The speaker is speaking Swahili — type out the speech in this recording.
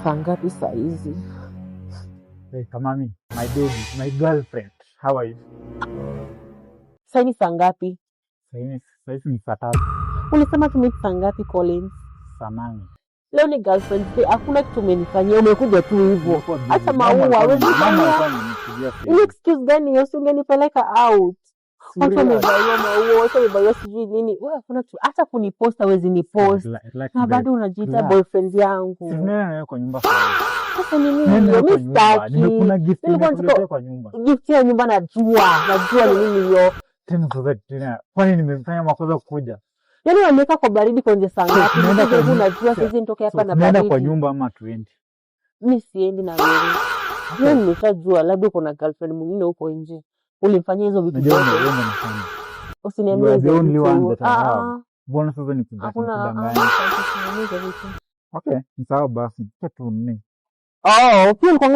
saa ngapi saa hizi? Hey, Kamami, my baby, my girlfriend. How are you? Sasa ni saa ngapi? Sasa ni saa 3. Ulisema tumeti saa ngapi Collins? Saa 8. Leo ni girlfriend day, hakuna kitu umenifanyia, umekuja tu hivyo. Hata maua wewe ni excuse gani hiyo? Ungenipeleka out. Watu wamevalia maua, watu wamevalia sijui nini. Wewe hakuna kitu, hata kuniposta wezi ni post. Na bado unajiita boyfriend yangu. Sina kwa nyumba. Sasa ni nini? Mimi sitaki. Nimekuna gift nikuletea kwa nyumba. Gift ya nyumba najua ni nini hiyo. Tena kwani nimefanya makosa kukuja? Yaani unaniweka kwa baridi kwa nje saa ngapi? Unajua unajua sasa nitoke hapa na baridi. Nenda kwa nyumba ama 20. Mimi siendi na wewe. Wewe nimeshajua labda uko na girlfriend mwingine huko nje. Ulifanyia hizo vitu zote. Usiniambie hizo vitu. Mbona sasa nikudanganya? Okay, ni sawa basi. Kitu nini? Pia ulikuwa